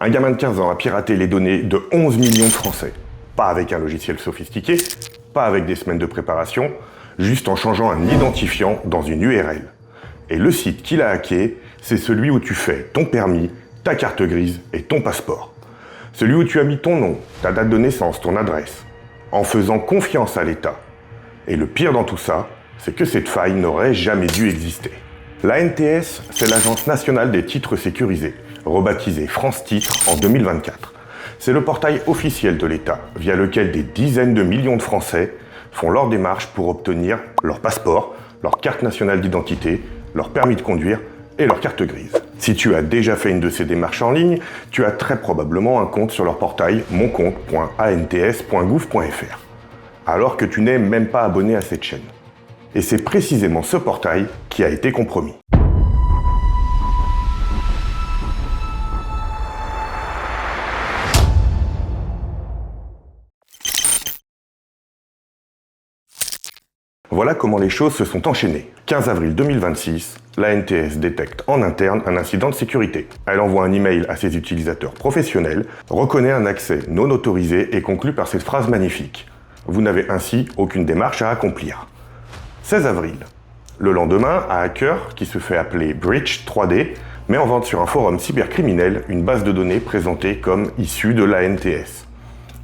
Un gamin de 15 ans a piraté les données de 11 millions de Français. Pas avec un logiciel sophistiqué, pas avec des semaines de préparation, juste en changeant un identifiant dans une URL. Et le site qu'il a hacké, c'est celui où tu fais ton permis, ta carte grise et ton passeport. Celui où tu as mis ton nom, ta date de naissance, ton adresse, en faisant confiance à l'État. Et le pire dans tout ça, c'est que cette faille n'aurait jamais dû exister. L'ANTS, c'est l'Agence nationale des titres sécurisés, rebaptisée France Titres en 2024. C'est le portail officiel de l'État, via lequel des dizaines de millions de Français font leur démarche pour obtenir leur passeport, leur carte nationale d'identité, leur permis de conduire et leur carte grise. Si tu as déjà fait une de ces démarches en ligne, tu as très probablement un compte sur leur portail moncompte.ants.gouv.fr, alors que tu n'es même pas abonné à cette chaîne. Et c'est précisément ce portail qui a été compromis. Voilà comment les choses se sont enchaînées. 15 avril 2026, l'ANTS détecte en interne un incident de sécurité. Elle envoie un email à ses utilisateurs professionnels, reconnaît un accès non autorisé et conclut par cette phrase magnifique. Vous n'avez ainsi aucune démarche à accomplir. 16 avril. Le lendemain, un hacker, qui se fait appeler Breach 3D, met en vente sur un forum cybercriminel une base de données présentée comme issue de l'ANTS.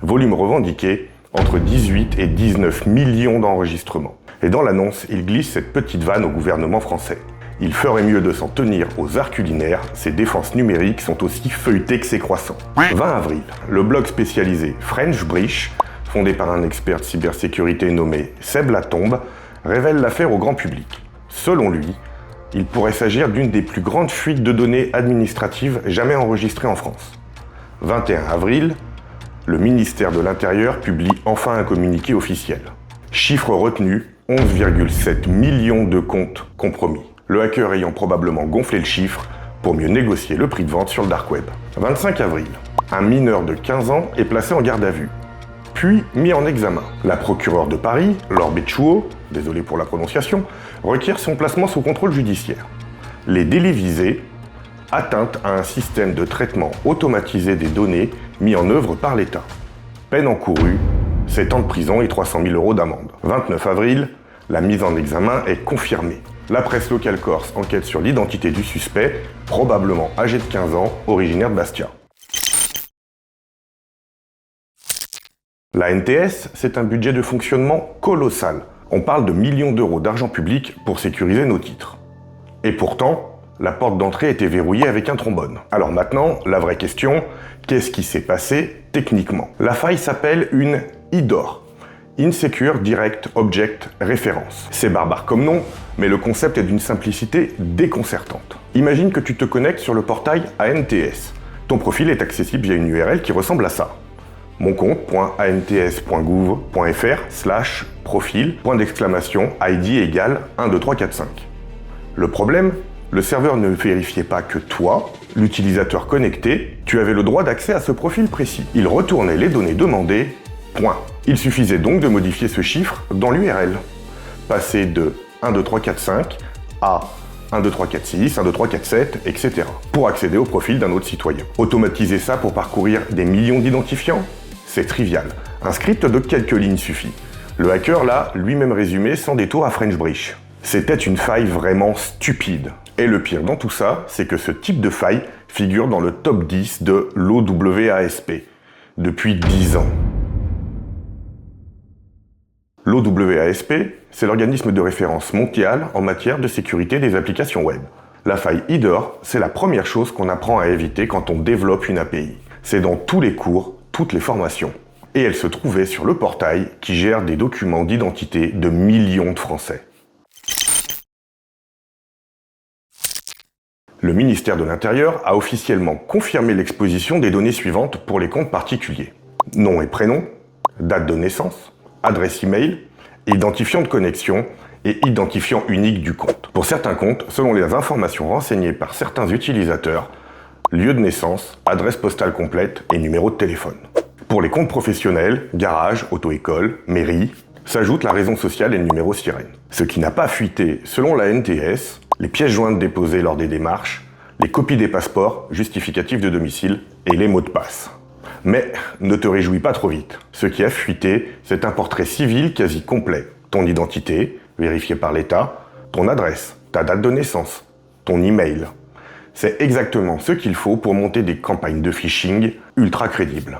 Volume revendiqué entre 18 et 19 millions d'enregistrements. Et dans l'annonce, il glisse cette petite vanne au gouvernement français. Il ferait mieux de s'en tenir aux arts culinaires, ses défenses numériques sont aussi feuilletées que ses croissants. 20 avril, le blog spécialisé French Breach, fondé par un expert de cybersécurité nommé Seb Latombe, révèle l'affaire au grand public. Selon lui, il pourrait s'agir d'une des plus grandes fuites de données administratives jamais enregistrées en France. 21 avril, le ministère de l'Intérieur publie enfin un communiqué officiel. Chiffre retenu, 11,7 millions de comptes compromis. Le hacker ayant probablement gonflé le chiffre pour mieux négocier le prix de vente sur le dark web. 25 avril, un mineur de 15 ans est placé en garde à vue, puis mis en examen. La procureure de Paris, Laure Betchouot, désolé pour la prononciation, requiert son placement sous contrôle judiciaire. Les délits visés, atteinte à un système de traitement automatisé des données mis en œuvre par l'État. Peine encourue, 7 ans de prison et 300 000 € d'amende. 29 avril, la mise en examen est confirmée. La presse locale corse enquête sur l'identité du suspect, probablement âgé de 15 ans, originaire de Bastia. La NTS, c'est un budget de fonctionnement colossal. On parle de millions d'euros d'argent public pour sécuriser nos titres. Et pourtant, la porte d'entrée était verrouillée avec un trombone. Alors maintenant, la vraie question, qu'est-ce qui s'est passé techniquement? La faille s'appelle une IDOR. Insecure Direct Object Reference. C'est barbare comme nom, mais le concept est d'une simplicité déconcertante. Imagine que tu te connectes sur le portail ANTS. Ton profil est accessible via une URL qui ressemble à ça. moncompte.ants.gouv.fr/profil, ID égale 1, 2, 3, 4, 5. Le problème, le serveur ne vérifiait pas que toi, l'utilisateur connecté, tu avais le droit d'accès à ce profil précis. Il retournait les données demandées, point. Il suffisait donc de modifier ce chiffre dans l'URL. Passer de 1, 2, 3, 4, 5 à 1, 2, 3, 4, 6, 1, 2, 3, 4, 7, etc. pour accéder au profil d'un autre citoyen. Automatiser ça pour parcourir des millions d'identifiants? C'est trivial. Un script de quelques lignes suffit. Le hacker l'a lui-même résumé sans détour à French Breach. C'était une faille vraiment stupide. Et le pire dans tout ça, c'est que ce type de faille figure dans le top 10 de l'OWASP depuis 10 ans. L'OWASP, c'est l'organisme de référence mondial en matière de sécurité des applications web. La faille IDOR, c'est la première chose qu'on apprend à éviter quand on développe une API. C'est dans tous les cours, toutes les formations. Et elle se trouvait sur le portail qui gère des documents d'identité de millions de Français. Le ministère de l'Intérieur a officiellement confirmé l'exposition des données suivantes pour les comptes particuliers. Nom et prénom, date de naissance, adresse email, identifiant de connexion et identifiant unique du compte. Pour certains comptes, selon les informations renseignées par certains utilisateurs, lieu de naissance, adresse postale complète et numéro de téléphone. Pour les comptes professionnels, garage, auto-école, mairie, s'ajoute la raison sociale et le numéro sirène. Ce qui n'a pas fuité, selon la NTS, les pièces jointes déposées lors des démarches, les copies des passeports, justificatifs de domicile et les mots de passe. Mais ne te réjouis pas trop vite. Ce qui a fuité, c'est un portrait civil quasi complet. Ton identité, vérifiée par l'État, ton adresse, ta date de naissance, ton email. C'est exactement ce qu'il faut pour monter des campagnes de phishing ultra crédibles.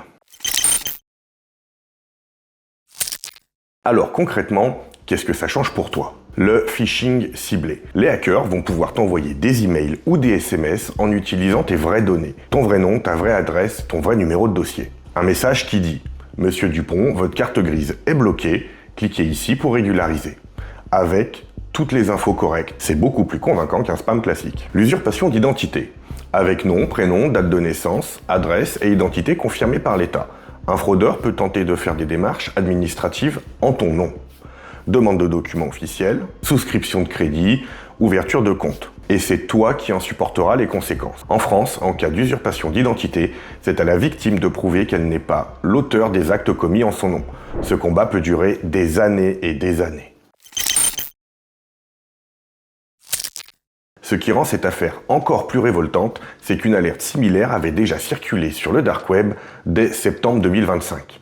Alors concrètement, qu'est-ce que ça change pour toi? Le phishing ciblé. Les hackers vont pouvoir t'envoyer des emails ou des SMS en utilisant tes vraies données. Ton vrai nom, ta vraie adresse, ton vrai numéro de dossier. Un message qui dit « Monsieur Dupont, votre carte grise est bloquée, cliquez ici pour régulariser. » Avec toutes les infos correctes. C'est beaucoup plus convaincant qu'un spam classique. L'usurpation d'identité. Avec nom, prénom, date de naissance, adresse et identité confirmée par l'État. Un fraudeur peut tenter de faire des démarches administratives en ton nom. Demande de documents officiels, souscription de crédit, ouverture de compte. Et c'est toi qui en supporteras les conséquences. En France, en cas d'usurpation d'identité, c'est à la victime de prouver qu'elle n'est pas l'auteur des actes commis en son nom. Ce combat peut durer des années et des années. Ce qui rend cette affaire encore plus révoltante, c'est qu'une alerte similaire avait déjà circulé sur le dark web dès septembre 2025,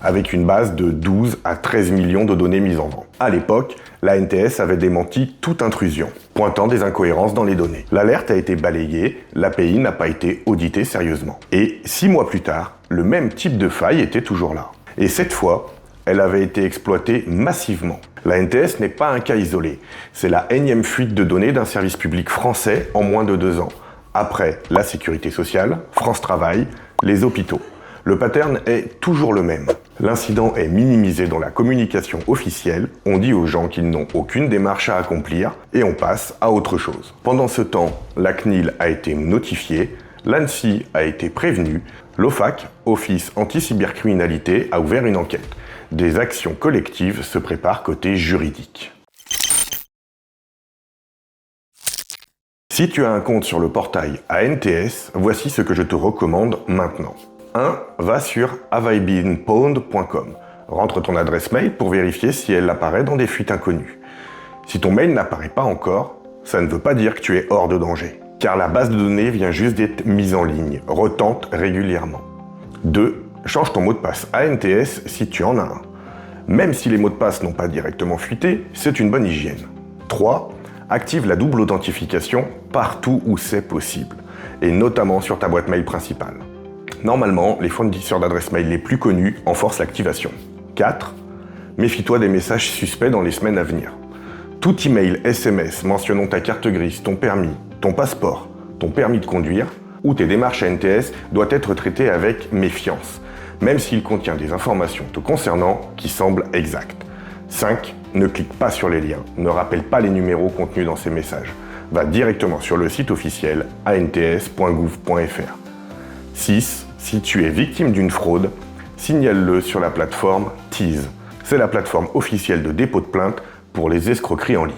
avec une base de 12 à 13 millions de données mises en vente. À l'époque, la NTS avait démenti toute intrusion, pointant des incohérences dans les données. L'alerte a été balayée, l'API n'a pas été auditée sérieusement. Et 6 mois plus tard, le même type de faille était toujours là. Et cette fois, elle avait été exploitée massivement. La NTS n'est pas un cas isolé. C'est la énième fuite de données d'un service public français en moins de 2 ans. Après la sécurité sociale, France Travail, les hôpitaux. Le pattern est toujours le même. L'incident est minimisé dans la communication officielle, on dit aux gens qu'ils n'ont aucune démarche à accomplir et on passe à autre chose. Pendant ce temps, la CNIL a été notifiée, l'ANSSI a été prévenue, l'OFAC, Office Anti-Cybercriminalité, a ouvert une enquête. Des actions collectives se préparent côté juridique. Si tu as un compte sur le portail ANTS, voici ce que je te recommande maintenant. 1. Va sur haveibeenpwned.com. Rentre ton adresse mail pour vérifier si elle apparaît dans des fuites inconnues. Si ton mail n'apparaît pas encore, ça ne veut pas dire que tu es hors de danger, car la base de données vient juste d'être mise en ligne, retente régulièrement. 2. Change ton mot de passe ANTS si tu en as un. Même si les mots de passe n'ont pas directement fuité, c'est une bonne hygiène. 3. Active la double authentification partout où c'est possible, et notamment sur ta boîte mail principale. Normalement, les fournisseurs d'adresses mail les plus connus en forcent l'activation. 4. Méfie-toi des messages suspects dans les semaines à venir. Tout email SMS mentionnant ta carte grise, ton permis, ton passeport, ton permis de conduire ou tes démarches ANTS doit être traité avec méfiance, même s'il contient des informations te concernant qui semblent exactes. 5. Ne clique pas sur les liens, ne rappelle pas les numéros contenus dans ces messages. Va directement sur le site officiel ants.gouv.fr. 6. Si tu es victime d'une fraude, signale-le sur la plateforme Tease. C'est la plateforme officielle de dépôt de plainte pour les escroqueries en ligne.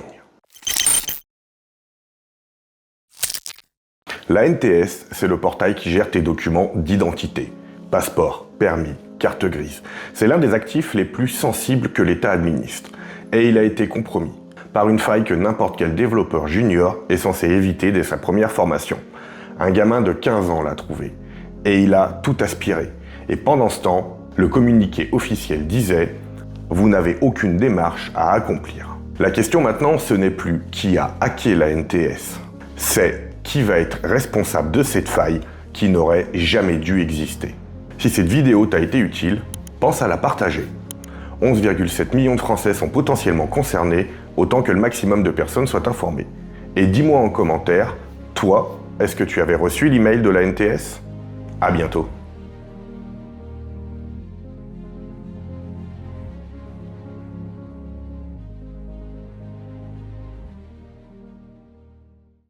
La NTS, c'est le portail qui gère tes documents d'identité. Passeport, permis, carte grise. C'est l'un des actifs les plus sensibles que l'État administre. Et il a été compromis par une faille que n'importe quel développeur junior est censé éviter dès sa première formation. Un gamin de 15 ans l'a trouvé. Et il a tout aspiré. Et pendant ce temps, le communiqué officiel disait « Vous n'avez aucune démarche à accomplir ». La question maintenant, ce n'est plus qui a hacké la NTS. C'est qui va être responsable de cette faille qui n'aurait jamais dû exister. Si cette vidéo t'a été utile, pense à la partager. 11,7 millions de Français sont potentiellement concernés, autant que le maximum de personnes soient informées. Et dis-moi en commentaire, toi, est-ce que tu avais reçu l'email de la NTS ? À bientôt.